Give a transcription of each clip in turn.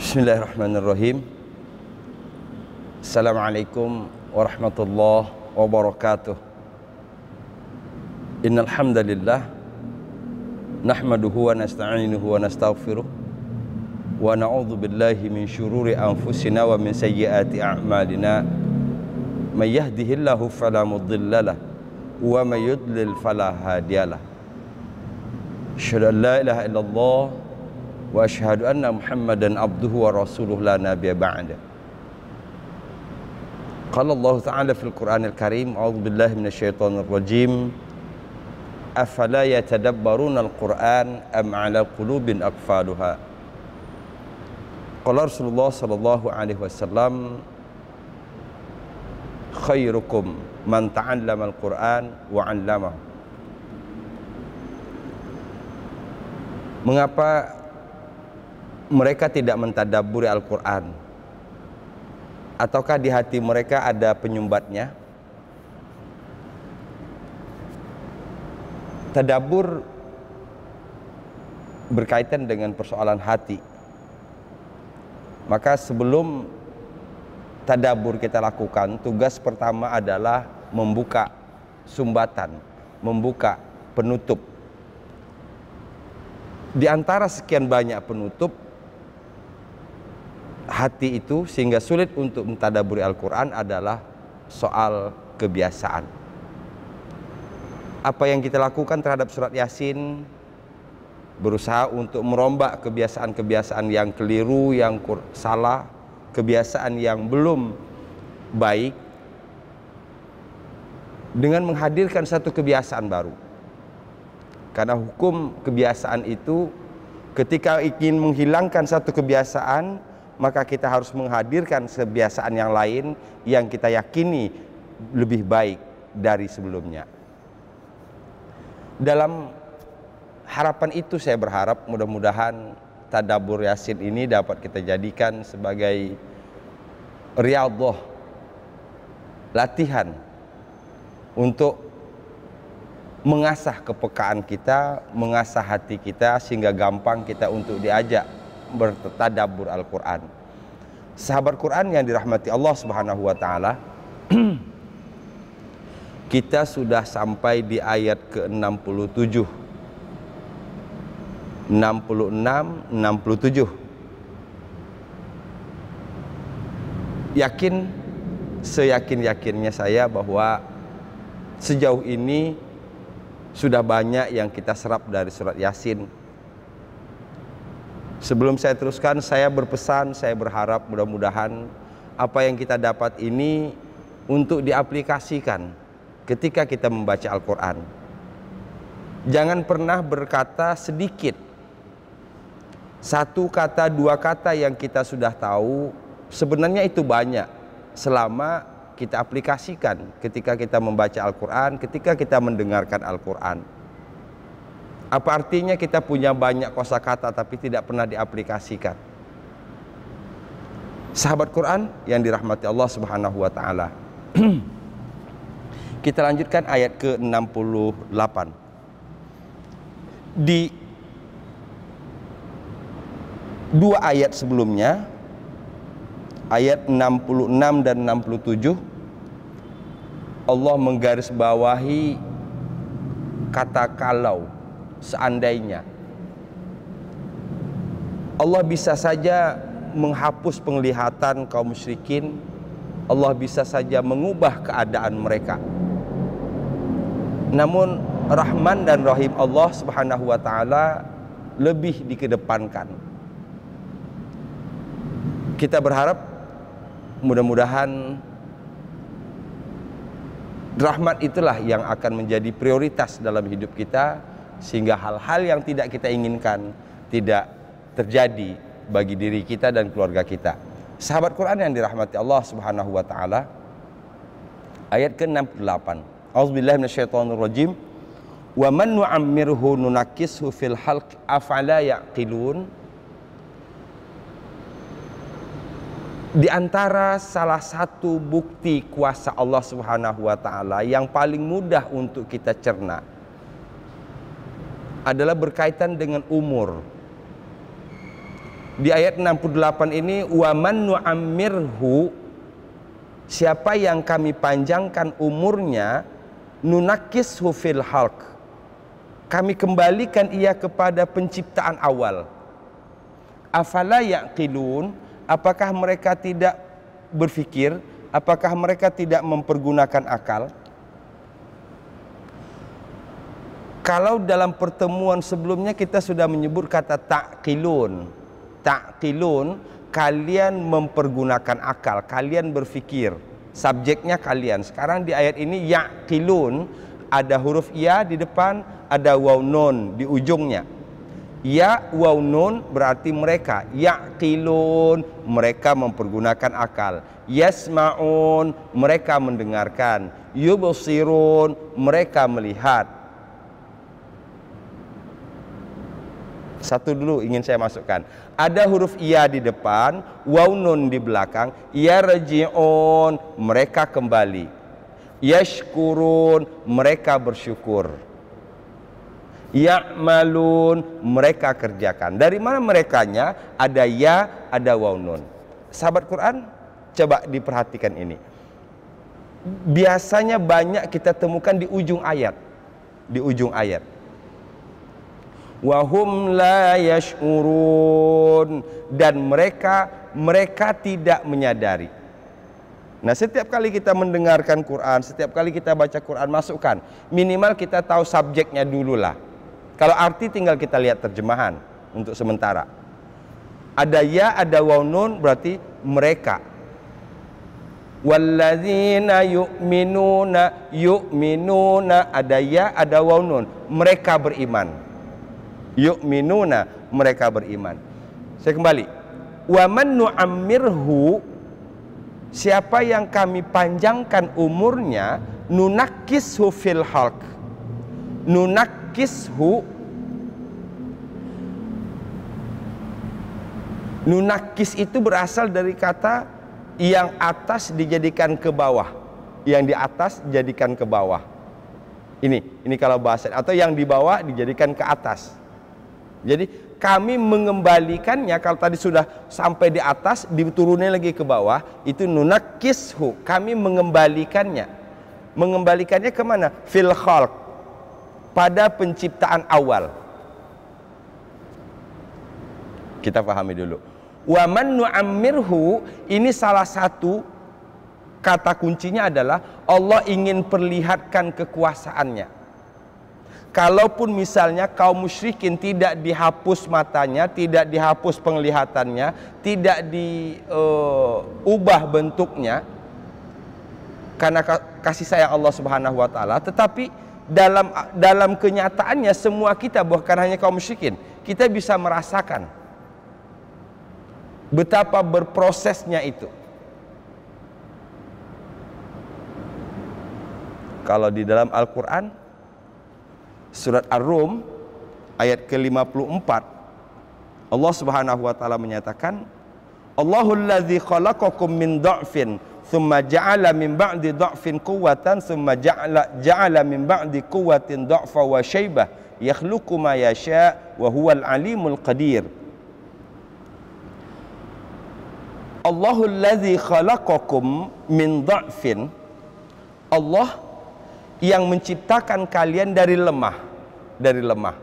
Bismillahirrahmanirrahim. Assalamualaikum warahmatullahi wabarakatuh. Innal hamdalillah nahmaduhu wa nasta'inuhu wa nastaghfiruh wa na'udzu billahi min syururi anfusina wa min sayyiati a'malina. May yahdihillahu fala mudhillalah wa may yudlil fala hadiyalah. Asyhadu an la ilaha illallah wa asyhadu anna Muhammadan abduhu wa rasuluh la nabiyya ba'da. Qala Allah Ta'ala fil Qur'anil Karim, a'udzu billahi minasyaitonir rajim. Afala yatadabbaruna al-Qur'an am 'ala qulubin aqfaluha. Qala Rasulullah sallallahu alaihi wasallam, khairukum man ta'allama al-Qur'an wa 'allamahu. Mengapa mereka tidak mentadabburi Al-Quran? Ataukah di hati mereka ada penyumbatnya? Tadabbur berkaitan dengan persoalan hati. Maka sebelum tadabbur kita lakukan, tugas pertama adalah membuka sumbatan, membuka penutup. Di antara sekian banyak penutup hati itu sehingga sulit untuk mentadabburi Al-Quran adalah soal kebiasaan. Apa yang kita lakukan terhadap surat Yasin, berusaha untuk merombak kebiasaan-kebiasaan yang keliru, yang salah, kebiasaan yang belum baik, dengan menghadirkan satu kebiasaan baru. Karena hukum kebiasaan itu, ketika ingin menghilangkan satu kebiasaan, maka kita harus menghadirkan kebiasaan yang lain yang kita yakini lebih baik dari sebelumnya. Dalam harapan itu saya berharap mudah-mudahan tadabbur Yasin ini dapat kita jadikan sebagai riyadhah, latihan untuk mengasah kepekaan kita, mengasah hati kita sehingga gampang kita untuk diajak bertadabbur Al-Quran. Sahabat Quran yang dirahmati Allah Subhanahu wa taala, kita sudah sampai di ayat ke-67, 66, 67. Seyakin-yakinnya saya bahwa sejauh ini sudah banyak yang kita serap dari surat Yasin. Sebelum saya teruskan, saya berpesan, saya berharap mudah-mudahan apa yang kita dapat ini untuk diaplikasikan ketika kita membaca Al-Quran. Jangan pernah berkata sedikit. Satu kata, dua kata yang kita sudah tahu, sebenarnya itu banyak selama kita aplikasikan ketika kita membaca Al-Quran, ketika kita mendengarkan Al-Quran. Apa artinya kita punya banyak kosakata tapi tidak pernah diaplikasikan? Sahabat Quran yang dirahmati Allah Subhanahu wa taala. Kita lanjutkan ayat ke-68. Di dua ayat sebelumnya, ayat 66 dan 67, Allah menggarisbawahi kata kalau, seandainya. Allah bisa saja menghapus penglihatan kaum musyrikin, Allah bisa saja mengubah keadaan mereka. Namun Rahman dan Rahim Allah Subhanahu wa taala lebih dikedepankan. Kita berharap mudah-mudahan rahmat itulah yang akan menjadi prioritas dalam hidup kita, sehingga hal-hal yang tidak kita inginkan tidak terjadi bagi diri kita dan keluarga kita. Sahabat Quran yang dirahmati Allah Subhanahu wa taala, ayat ke-68. A'udzubillahi minasyaitonirrajim. Wa man nu'ammirhu nunakkishu fil khalq afala yaqilun. Di antara salah satu bukti kuasa Allah Subhanahu wa taala yang paling mudah untuk kita cerna adalah berkaitan dengan umur. Di ayat 68 ini, wa man nu'ammirhu, siapa yang kami panjangkan umurnya, nunakishu fil khalq, kami kembalikan ia kepada penciptaan awal. Afala yaqilun, apakah mereka tidak berfikir, apakah mereka tidak mempergunakan akal? Kalau dalam pertemuan sebelumnya kita sudah menyebut kata ta'qilun. Ta'qilun, kalian mempergunakan akal, kalian berfikir. Subjeknya kalian. Sekarang di ayat ini ya'qilun, ada huruf ya di depan, ada waw nun di ujungnya. Ya waw nun berarti mereka. Ya'qilun, mereka mempergunakan akal. Yasma'un, mereka mendengarkan. Yubsirun, mereka melihat. Satu dulu ingin saya masukkan. Ada huruf iya di depan, waw nun di belakang. Yarji'un, mereka kembali. Yashkurun, mereka bersyukur. Ya'malun, mereka kerjakan. Dari mana merekanya? Ada ya, ada waw nun. Sahabat Quran, coba diperhatikan ini. Biasanya banyak kita temukan di ujung ayat. Di ujung ayat. Wahum la yash'urun, dan mereka tidak menyadari. Nah, setiap kali kita mendengarkan Quran, setiap kali kita baca Quran, masukkan minimal kita tahu subjeknya dulu lah. Kalau arti tinggal kita lihat terjemahan untuk sementara. Ada ya, ada waw nun, berarti mereka. Walladzina yu'minuna, ada ya, ada waw nun, mereka beriman. Yu'minuna, mereka beriman. Saya kembali. Wa man nu'ammirhu, siapa yang kami panjangkan umurnya, nunakishu fil khalq. Nunakishu, nunakis itu berasal dari kata yang atas dijadikan ke bawah, yang di atas dijadikan ke bawah. Ini kalau bahasa, atau yang di bawah dijadikan ke atas. Jadi kami mengembalikannya, kalau tadi sudah sampai di atas, diturunin lagi ke bawah, itu nunakishu, kami mengembalikannya. Mengembalikannya kemana? Fil khalq, pada penciptaan awal. Kita pahami dulu. Wa man nu'ammirhu, ini salah satu kata kuncinya adalah Allah ingin perlihatkan kekuasaannya. Kalaupun misalnya kaum musyrikin tidak dihapus matanya, tidak dihapus penglihatannya, tidak diubah bentuknya karena kasih sayang Allah Subhanahu wa taala, tetapi dalam kenyataannya semua kita, bukan hanya kaum musyrikin, kita bisa merasakan betapa berprosesnya itu. Kalau di dalam Al-Qur'an surat Ar-Rum ayat ke-54, Allah Subhanahu wa taala menyatakan, Allahul ladzi khalaqakum min dha'fin thumma ja'ala min ba'di dha'fin quwwatan thumma ja'ala min ba'di quwwatin dha'fa wa syaibah yakhluqu ma yasha' wa huwal alimul qadir. Allahul ladzi khalaqakum min dha'fin, Allah yang menciptakan kalian dari lemah. Dari lemah.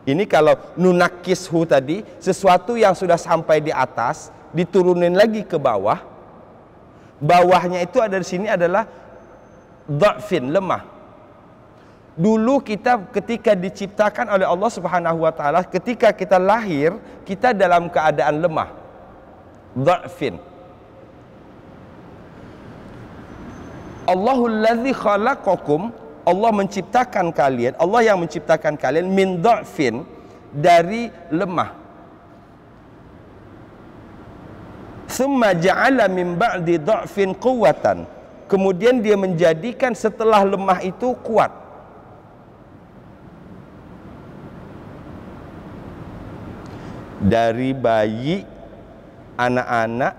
Ini kalau nunakishu tadi, sesuatu yang sudah sampai di atas, diturunin lagi ke bawah. Bawahnya itu ada di sini adalah dha'fin, lemah. Dulu kita ketika diciptakan oleh Allah Subhanahu wa taala, ketika kita lahir, kita dalam keadaan lemah. Dha'fin. Allahul ladzi khalaqakum, Allah menciptakan kalian, Allah yang menciptakan kalian min dha'fin, dari lemah. Tsumma ja'ala min ba'di dha'fin quwwatan, kemudian dia menjadikan setelah lemah itu kuat. Dari bayi, anak-anak,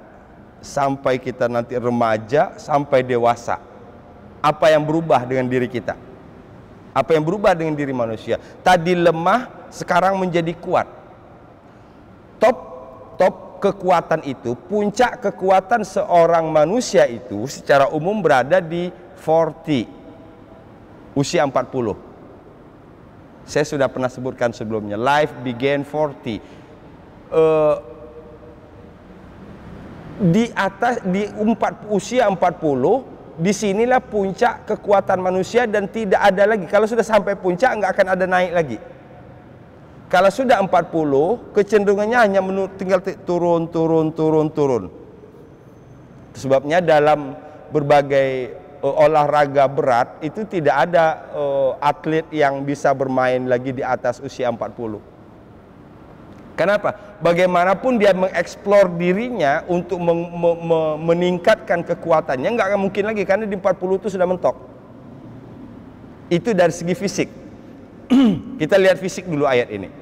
sampai kita nanti remaja, sampai dewasa. Apa yang berubah dengan diri kita? Apa yang berubah dengan diri manusia? Tadi lemah, sekarang menjadi kuat. Top top kekuatan itu, puncak kekuatan seorang manusia itu secara umum berada di 40, usia 40. Saya sudah pernah sebutkan sebelumnya, life began 40. Di atas, usia 40, disinilah puncak kekuatan manusia dan tidak ada lagi. Kalau sudah sampai puncak nggak akan ada naik lagi. Kalau sudah 40, kecenderungannya hanya tinggal turun. Sebabnya dalam berbagai olahraga berat itu tidak ada atlet yang bisa bermain lagi di atas usia 40. Kenapa? Bagaimanapun dia mengeksplor dirinya untuk meningkatkan kekuatannya, nggak akan mungkin lagi karena di 40 itu sudah mentok. Itu dari segi fisik. Kita lihat fisik dulu ayat ini.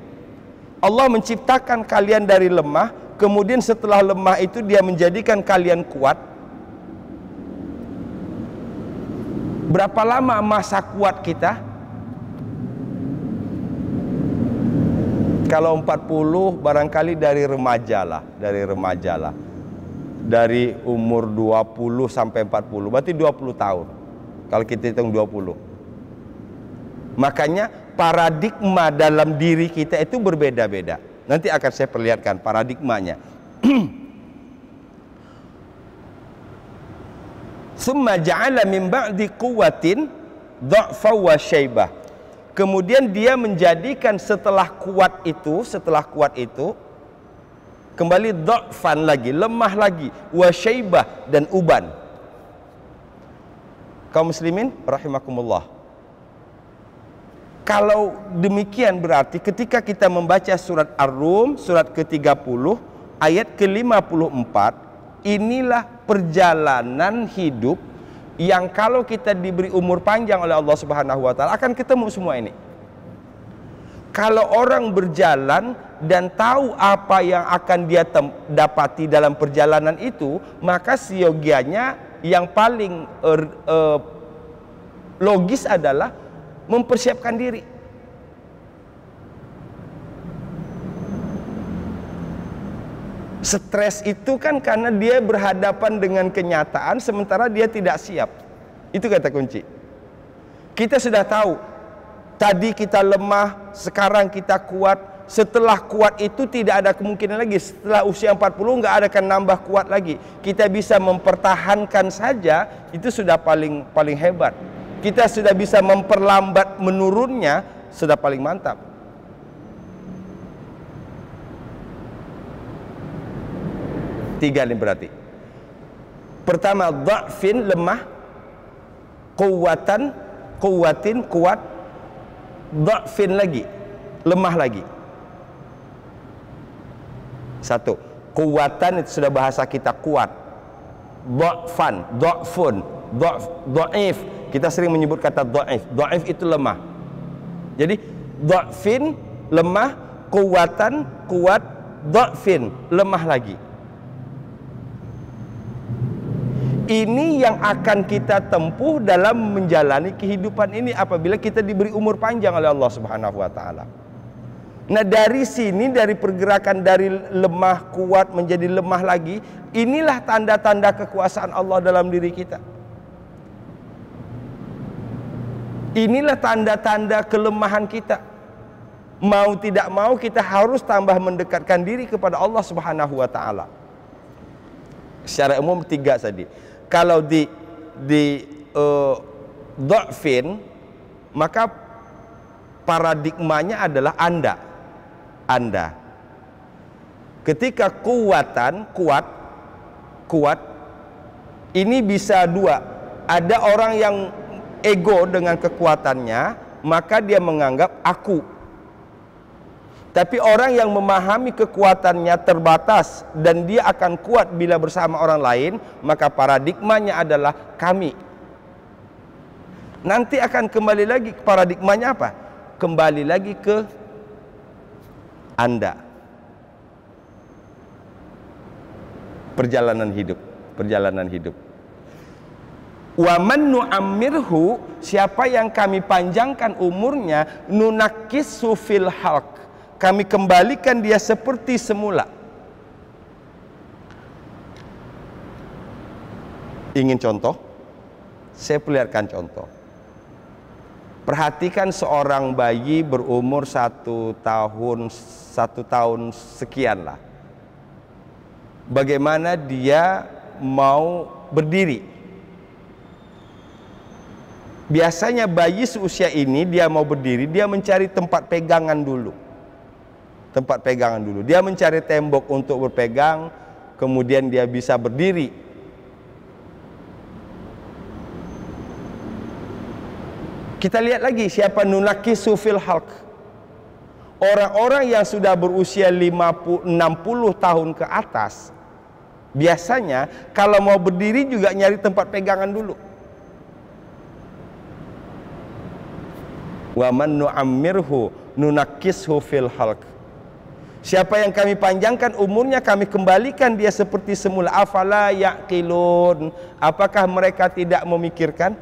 Allah menciptakan kalian dari lemah, kemudian setelah lemah itu dia menjadikan kalian kuat. Berapa lama masa kuat kita? Kalau 40 barangkali dari remaja lah. Dari umur 20 sampai 40, berarti 20 tahun. Kalau kita hitung 20. Makanya paradigma dalam diri kita itu berbeda-beda. Nanti akan saya perlihatkan paradigmanya. Summa ja'ala min ba'di quwwatin dha'fa wa syaibah. Kemudian dia menjadikan setelah kuat itu kembali dha'fan lagi, lemah lagi, wa syaibah dan uban. Kaum muslimin rahimakumullah. Kalau demikian berarti ketika kita membaca surat Ar-Rum, surat ke-30, ayat ke-54, inilah perjalanan hidup yang kalau kita diberi umur panjang oleh Allah Subhanahu wa taala akan ketemu semua ini. Kalau orang berjalan dan tahu apa yang akan dia dapati dalam perjalanan itu, maka siogianya yang paling logis adalah mempersiapkan diri. Stres itu kan karena dia berhadapan dengan kenyataan sementara dia tidak siap. Itu kata kunci. Kita sudah tahu, tadi kita lemah, sekarang kita kuat. Setelah kuat itu tidak ada kemungkinan lagi. Setelah usia 40 nggak ada akan nambah kuat lagi. Kita bisa mempertahankan saja, itu sudah paling hebat. Kita sudah bisa memperlambat menurunnya, sudah paling mantap. Tiga ini berarti. Pertama, dha'fin, lemah. Quwwatin, kuat. Dha'fin lagi, lemah lagi. Satu, quwwatan itu sudah bahasa kita kuat. Dha'fun, dha'if. Kita sering menyebut kata dha'if. Dha'if itu lemah. Jadi dha'fin, lemah, quwwatan, kuat, dha'fin, lemah lagi. Ini yang akan kita tempuh dalam menjalani kehidupan ini apabila kita diberi umur panjang oleh Allah Subhanahu wa taala. Nah, dari sini, dari pergerakan dari lemah kuat menjadi lemah lagi, inilah tanda-tanda kekuasaan Allah dalam diri kita. Inilah tanda-tanda kelemahan kita. Mau tidak mau kita harus tambah mendekatkan diri kepada Allah Subhanahu wa taala. Secara umum tiga tadi. Kalau di dha'fin, maka paradigmanya adalah Anda. Ketika kuat, ini bisa dua. Ada orang yang ego dengan kekuatannya, maka dia menganggap aku. Tapi orang yang memahami kekuatannya terbatas dan dia akan kuat bila bersama orang lain, maka paradigmanya adalah kami. Nanti akan kembali lagi ke paradigmanya apa? Kembali lagi ke Anda. Perjalanan hidup. Wa man nu'ammirhu, siapa yang kami panjangkan umurnya, nunakkisu fil halq, kami kembalikan dia seperti semula. Ingin contoh? Saya perlihatkan contoh. Perhatikan seorang bayi berumur 1 tahun sekian lah. Bagaimana dia mau berdiri. Biasanya bayi seusia ini dia mau berdiri, dia mencari tempat pegangan dulu. Tempat pegangan dulu. Dia mencari tembok untuk berpegang, kemudian dia bisa berdiri. Kita lihat lagi siapa nunakisu fil halq. Orang-orang yang sudah berusia 50, 60 tahun ke atas, biasanya kalau mau berdiri juga nyari tempat pegangan dulu. Wa man nu'ammirhu nunakkishu fil halq. Siapa yang kami panjangkan umurnya, kami kembalikan dia seperti semula. Afala yaqilun. Apakah mereka tidak memikirkan?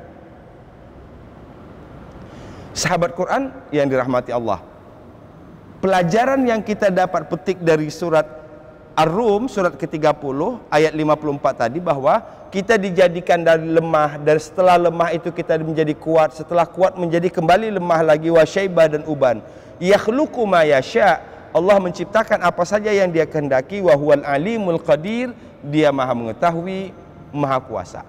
Sahabat Quran yang dirahmati Allah, pelajaran yang kita dapat petik dari surat Ar-Rum, surat ke-30 ayat 54 tadi, bahwa kita dijadikan dari lemah, dan setelah lemah itu kita menjadi kuat, setelah kuat menjadi kembali lemah lagi, wa syaibah dan uban. Yakhluqu ma yasha. Allah menciptakan apa saja yang dia kehendaki, wa huwal alimul qadir. Dia maha mengetahui, maha kuasa.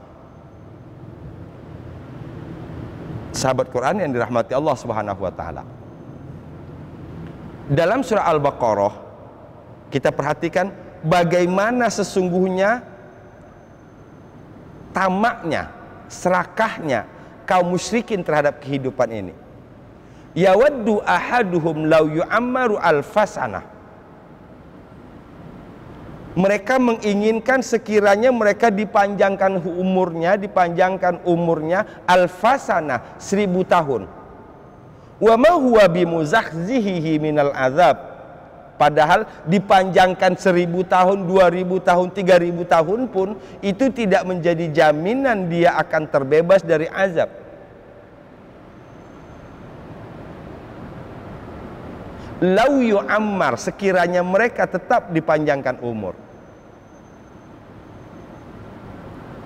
Sahabat Quran yang dirahmati Allah Subhanahu wa taala. Dalam surah Al-Baqarah kita perhatikan bagaimana sesungguhnya tamaknya, serakahnya kaum musyrikin terhadap kehidupan ini. Yawaddu ahaduhum law yu'ammaru alfasanah. Mereka menginginkan sekiranya mereka dipanjangkan umurnya alfasanah, 1000 tahun. Wa ma huwa bimuzakhzihi minal azab. Padahal dipanjangkan 1000 tahun, 2000 tahun, 3000 tahun pun itu tidak menjadi jaminan dia akan terbebas dari azab. Lau yu'ammar, sekiranya mereka tetap dipanjangkan umur.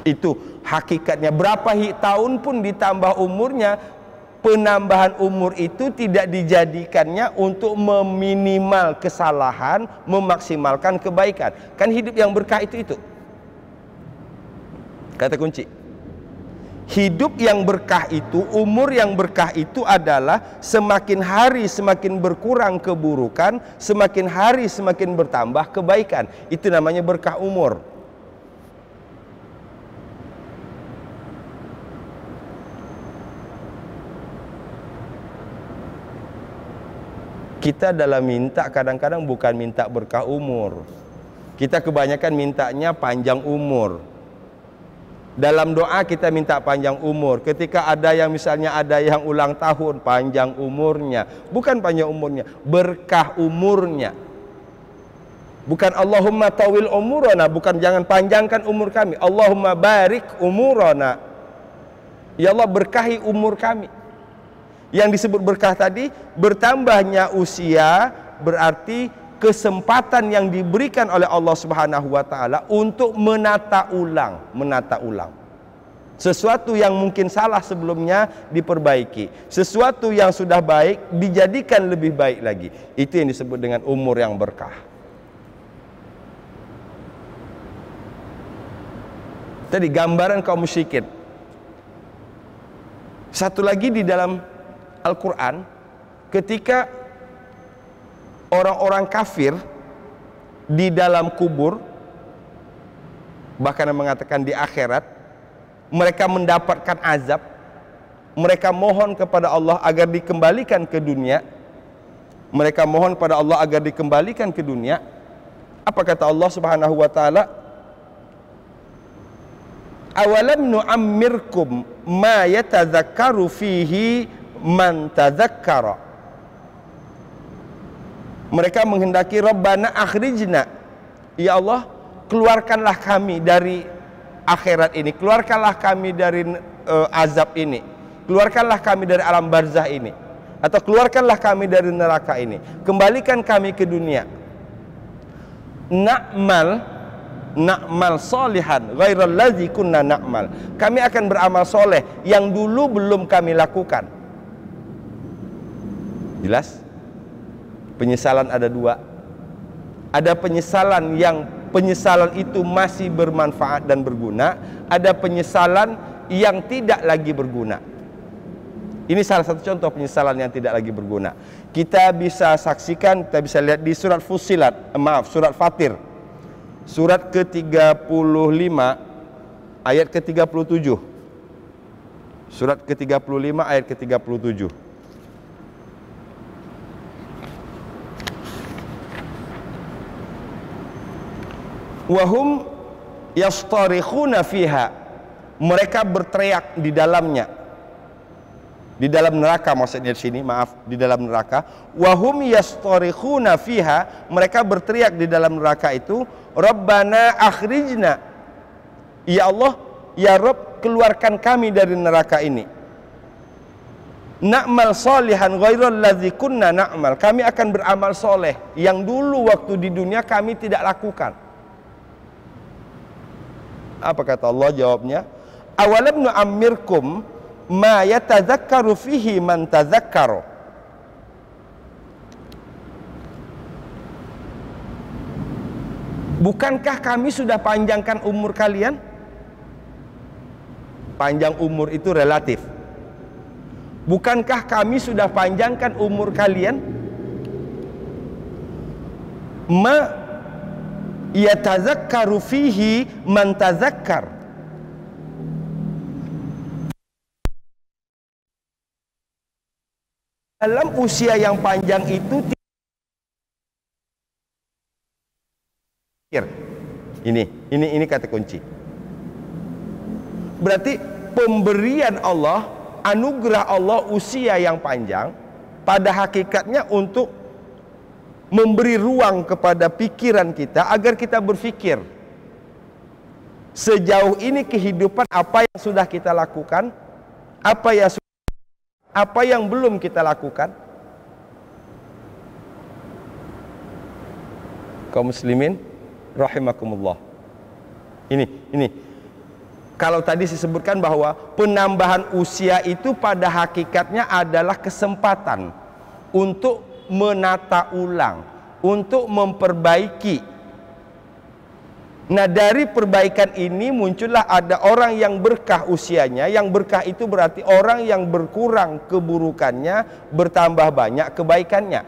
Itu hakikatnya. Berapa tahun pun ditambah umurnya, penambahan umur itu tidak dijadikannya untuk meminimal kesalahan, memaksimalkan kebaikan. Kan hidup yang berkah itu. Kata kunci. Hidup yang berkah itu, umur yang berkah itu adalah semakin hari semakin berkurang keburukan, semakin hari semakin bertambah kebaikan. Itu namanya berkah umur. Kita dalam minta kadang-kadang bukan minta berkah umur. Kita kebanyakan mintanya panjang umur. Dalam doa kita minta panjang umur. Ketika ada yang misalnya ada yang ulang tahun, panjang umurnya. Bukan panjang umurnya, berkah umurnya. Bukan Allahumma tawil umurana, bukan jangan panjangkan umur kami. Allahumma barik umurana. Ya Allah, berkahi umur kami. Yang disebut berkah tadi, bertambahnya usia berarti kesempatan yang diberikan oleh Allah Subhanahu wa taala untuk menata ulang. Sesuatu yang mungkin salah sebelumnya diperbaiki. Sesuatu yang sudah baik dijadikan lebih baik lagi. Itu yang disebut dengan umur yang berkah. Tadi gambaran kaum musyrikin. Satu lagi di dalam Al-Quran, ketika orang-orang kafir di dalam kubur, bahkan mengatakan di akhirat, mereka mendapatkan azab, mereka mohon kepada Allah agar dikembalikan ke dunia. Mereka mohon kepada Allah agar dikembalikan ke dunia. Apa kata Allah Subhanahu wa taala? Awalam nu'ammirkum ma yatadzakkaru fihi man tadzakkara. Mereka menghendaki Rabbana akhrijna, ya Allah, keluarkanlah kami dari akhirat ini, keluarkanlah kami dari azab ini, keluarkanlah kami dari alam barzah ini, atau keluarkanlah kami dari neraka ini, kembalikan kami ke dunia. na'mal solihan ghairal ladzi kunna na'mal. Kami akan beramal soleh yang dulu belum kami lakukan. Jelas? Penyesalan ada dua. Ada penyesalan yang penyesalan itu masih bermanfaat dan berguna. Ada penyesalan yang tidak lagi berguna. Ini salah satu contoh penyesalan yang tidak lagi berguna. Kita bisa saksikan, kita bisa lihat di surat Fussilat, surat Fatir. Surat ke-35 ayat ke-37. Surat ke-35 ayat ke-37. Wahum yastarikhuna fiha. Mereka berteriak di dalamnya. Di dalam neraka maksudnya di sini, maaf, di dalam neraka. Wahum yastarikhuna fiha, mereka berteriak di dalam neraka itu, Rabbana akhrijna. Ya Allah, ya Rabb, keluarkan kami dari neraka ini. Na'mal solihan ghairal ladzi kunna na'mal. Kami akan beramal soleh yang dulu waktu di dunia kami tidak lakukan. Apa kata Allah jawabnya? Awalam nu'ammirkum ma yatadzakkaru fihi man tadzakkara. Bukankah kami sudah panjangkan umur kalian? Panjang umur itu relatif. Bukankah kami sudah panjangkan umur kalian? Ma yatadzakkaru fihi man tadzakkar. Dalam usia yang panjang itu ini kata kunci. Berarti pemberian Allah, anugerah Allah usia yang panjang pada hakikatnya untuk memberi ruang kepada pikiran kita agar kita berpikir sejauh ini kehidupan apa yang sudah kita lakukan, apa yang belum kita lakukan. Kaum muslimin rahimakumullah. Ini kalau tadi disebutkan bahwa penambahan usia itu pada hakikatnya adalah kesempatan untuk menata ulang, untuk memperbaiki. Nah, dari perbaikan ini muncullah ada orang yang berkah usianya. Yang berkah itu berarti orang yang berkurang keburukannya, bertambah banyak kebaikannya.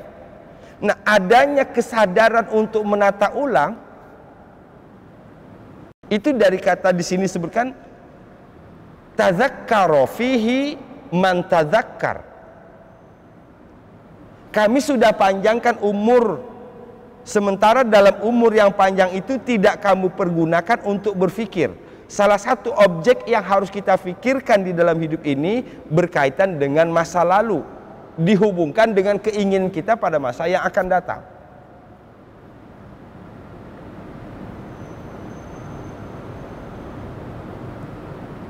Nah, adanya kesadaran untuk menata ulang itu dari kata di sini sebutkan tadzakkara fihi man tadzakkar. Kami sudah panjangkan umur, sementara dalam umur yang panjang itu tidak kamu pergunakan untuk berpikir. Salah satu objek yang harus kita pikirkan di dalam hidup ini berkaitan dengan masa lalu, dihubungkan dengan keinginan kita pada masa yang akan datang.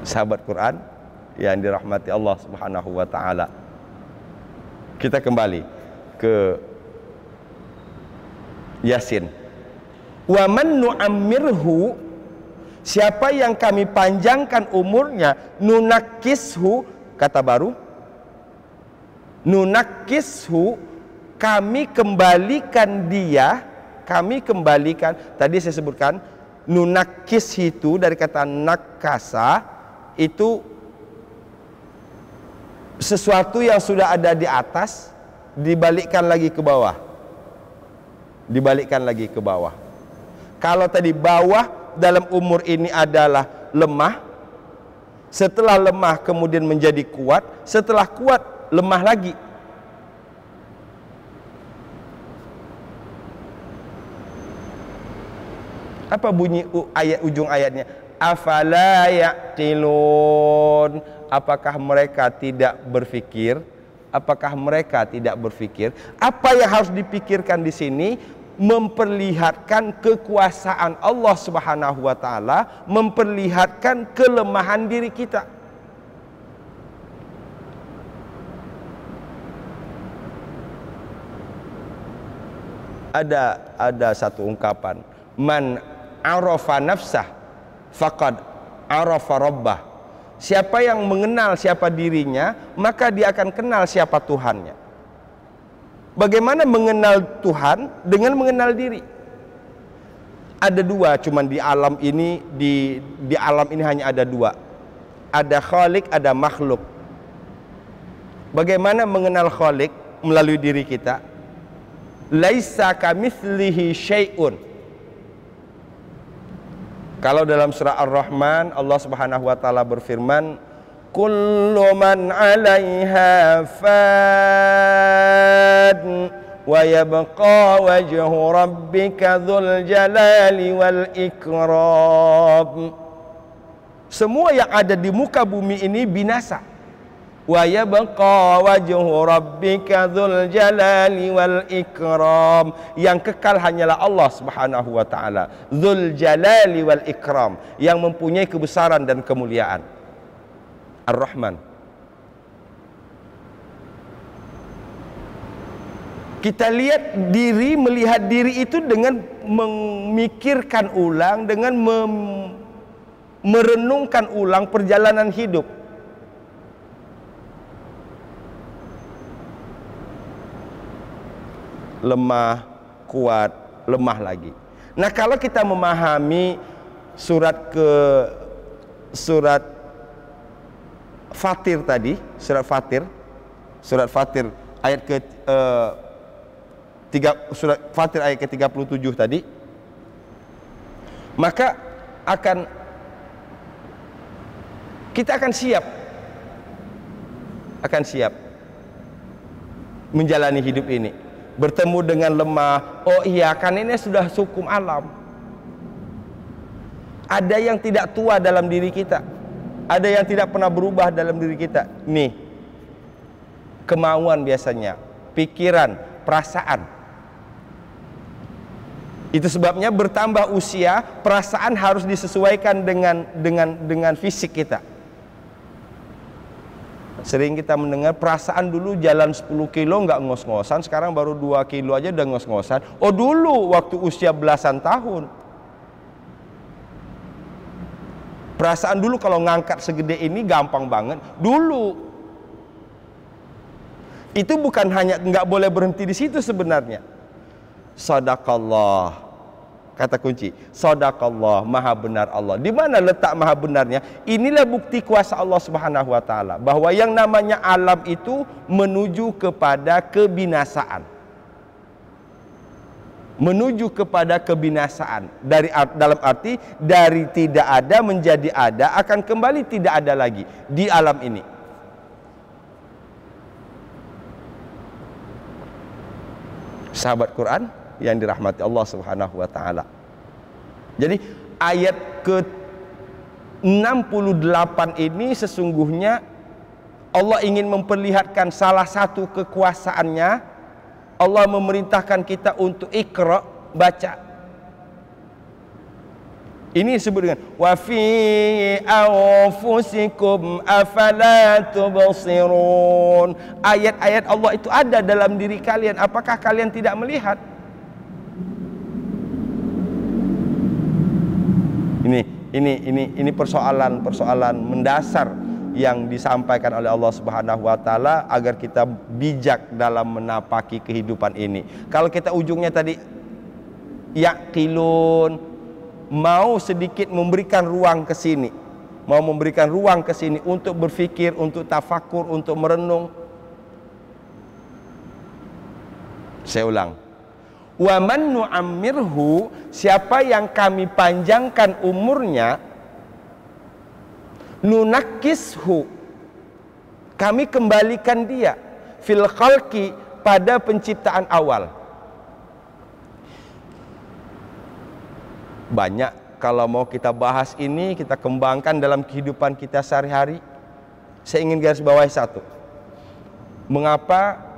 Sahabat Quran yang dirahmati Allah Subhanahu wa taala. Kita kembali ke Yasin. Wa man nu'ammirhu, siapa yang kami panjangkan umurnya, nunakkishu, kata baru, nunakkishu, kami kembalikan dia, kami kembalikan. Tadi saya sebutkan nunakkis itu dari kata nakasa, itu sesuatu yang sudah ada di atas dibalikkan lagi ke bawah. Dibalikkan lagi ke bawah. Kalau tadi bawah dalam umur ini adalah lemah, setelah lemah kemudian menjadi kuat, setelah kuat lemah lagi. Apa bunyi ujung ayatnya? Afala ya'qilun. Apakah mereka tidak berpikir? Apakah mereka tidak berpikir? Apa yang harus dipikirkan di sini? Memperlihatkan kekuasaan Allah Subhanahu wa taala, memperlihatkan kelemahan diri kita. Ada satu ungkapan, man arafa nafsah faqad arafa rabbah. Siapa yang mengenal siapa dirinya, maka dia akan kenal siapa Tuhannya. Bagaimana mengenal Tuhan? Dengan mengenal diri. Ada dua, cuman di alam ini, di alam ini hanya ada dua. Ada khalik, ada makhluk. Bagaimana mengenal khalik? Melalui diri kita. Laisa kamitslihi syai'un. Kalau dalam surah Ar-Rahman, Allah Subhanahu wa taala berfirman, kullu man 'alaiha fan wa yabqa wajhu rabbika dzul jalali wal ikram. Semua yang ada di muka bumi ini binasa. Wa yabqa wajhu rabbika dzul jalali wal ikram. Yang kekal hanyalah Allah Subhanahu wa taala, dzul jalali wal ikram, yang mempunyai kebesaran dan kemuliaan. Ar-Rahman. Kita lihat diri, melihat diri itu dengan memikirkan ulang, dengan merenungkan ulang perjalanan hidup. Lemah, kuat, lemah lagi. Nah, kalau kita memahami surat Fatir tadi, surat Fatir ayat surat Fatir ayat ke-37 tadi, maka kita akan siap menjalani hidup ini. Bertemu dengan lemah, oh iya, kan ini sudah hukum alam. Ada yang tidak tua dalam diri kita, ada yang tidak pernah berubah dalam diri kita. Nih, kemauan biasanya, pikiran, perasaan. Itu sebabnya bertambah usia, perasaan harus disesuaikan dengan fisik kita. Sering kita mendengar perasaan dulu jalan 10 kilo nggak ngos-ngosan, sekarang baru 2 kilo aja udah ngos-ngosan. Oh dulu waktu usia belasan tahun. Perasaan dulu kalau ngangkat segede ini gampang banget. Dulu. Itu bukan hanya, nggak boleh berhenti di situ sebenarnya. Shadaqallah. Kata kunci, shadaqallah, maha benar Allah. Di mana letak maha benarnya? Inilah bukti kuasa Allah Subhanahu wa taala, bahwa yang namanya alam itu menuju kepada kebinasaan. Menuju kepada kebinasaan. Dalam arti dari tidak ada menjadi ada, akan kembali tidak ada lagi di alam ini. Sahabat Quran yang dirahmati Allah Subhanahu wa taala. Jadi ayat ke-68 ini sesungguhnya Allah ingin memperlihatkan salah satu kekuasaannya. Allah memerintahkan kita untuk ikra, baca. Ini disebut dengan wa fi anfusikum afala tubsirun. Ayat-ayat Allah itu ada dalam diri kalian, apakah kalian tidak melihat? Ini persoalan mendasar yang disampaikan oleh Allah Subhanahu wa taala agar kita bijak dalam menapaki kehidupan ini. Kalau kita ujungnya tadi yaqilun, mau sedikit memberikan ruang ke sini, untuk berfikir, untuk tafakur, untuk merenung. Saya ulang. Wa man nu'ammirhu, siapa yang kami panjangkan umurnya, nunakkishu, kami kembalikan dia fil khalqi, pada penciptaan awal. Banyak kalau mau kita bahas ini, kita kembangkan dalam kehidupan kita sehari-hari. Saya ingin garis bawahi satu. Mengapa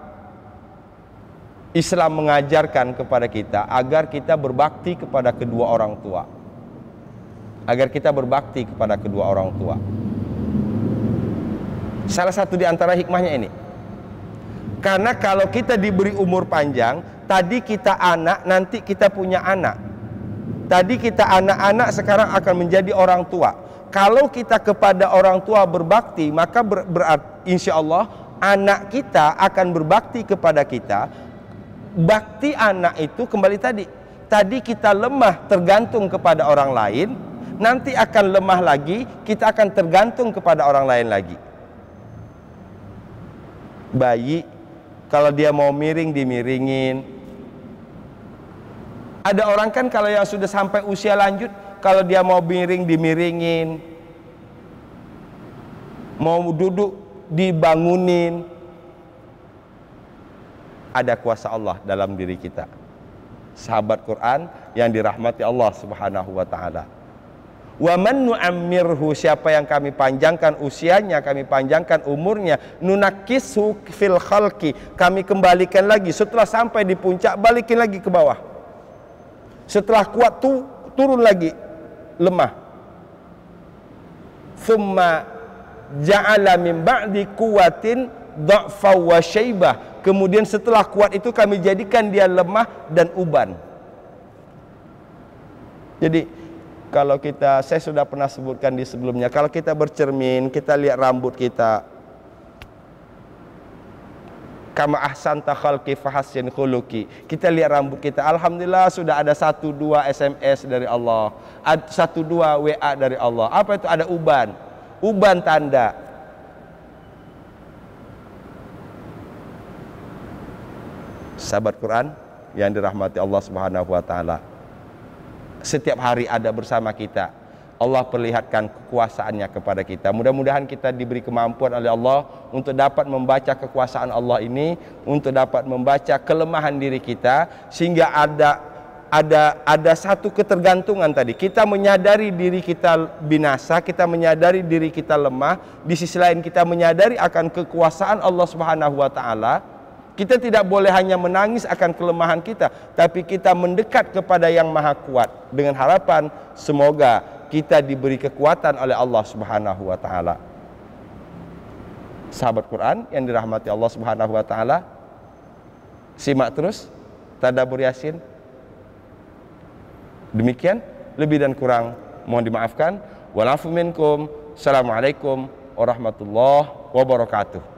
Islam mengajarkan kepada kita agar kita berbakti kepada kedua orang tua? Agar kita berbakti kepada kedua orang tua. Salah satu di antara hikmahnya ini. Karena kalau kita diberi umur panjang, tadi kita anak, nanti kita punya anak. Tadi kita anak-anak, sekarang akan menjadi orang tua. Kalau kita kepada orang tua berbakti, maka berarti insya Allah anak kita akan berbakti kepada kita. Bakti anak itu kembali tadi kita lemah tergantung kepada orang lain, nanti akan lemah lagi, kita akan tergantung kepada orang lain lagi. Bayi, kalau dia mau miring, dimiringin. Ada orang kan kalau yang sudah sampai usia lanjut, kalau dia mau miring, dimiringin. Mau duduk, dibangunin. Ada kuasa Allah dalam diri kita. Sahabat Quran yang dirahmati Allah Subhanahu wa taala. Wa man nu'ammirhu, siapa yang kami panjangkan usianya, kami panjangkan umurnya, nunakishu fil khalqi, kami kembalikan lagi setelah sampai di puncak, balikin lagi ke bawah. Setelah kuat turun lagi, lemah. Thumma ja'ala min ba'di quwwatin dha'fa wa syaibah. Kemudian setelah kuat itu kami jadikan dia lemah dan uban. Jadi kalau saya sudah pernah sebutkan di sebelumnya, kalau kita bercermin, kita lihat rambut kita, kama ahsanta khalqi fahassin khuluqi, kita lihat rambut kita, alhamdulillah sudah ada 1-2 SMS dari Allah, 1-2 WA dari Allah. Apa itu? Ada uban tanda. Sahabat Quran yang dirahmati Allah Subhanahu wa taala, setiap hari ada bersama kita. Allah perlihatkan kekuasaannya kepada kita. Mudah-mudahan kita diberi kemampuan oleh Allah untuk dapat membaca kekuasaan Allah ini, untuk dapat membaca kelemahan diri kita, sehingga ada satu ketergantungan tadi. Kita menyadari diri kita binasa, kita menyadari diri kita lemah, di sisi lain kita menyadari akan kekuasaan Allah Subhanahu wa taala. Kita tidak boleh hanya menangis akan kelemahan kita, tapi kita mendekat kepada yang maha kuat dengan harapan semoga kita diberi kekuatan oleh Allah Subhanahu wa taala. Sahabat Quran yang dirahmati Allah Subhanahu wa taala, simak terus tadabbur Yasin. Demikian, lebih dan kurang mohon dimaafkan. Walafu minkum. Assalamualaikum warahmatullahi wabarakatuh.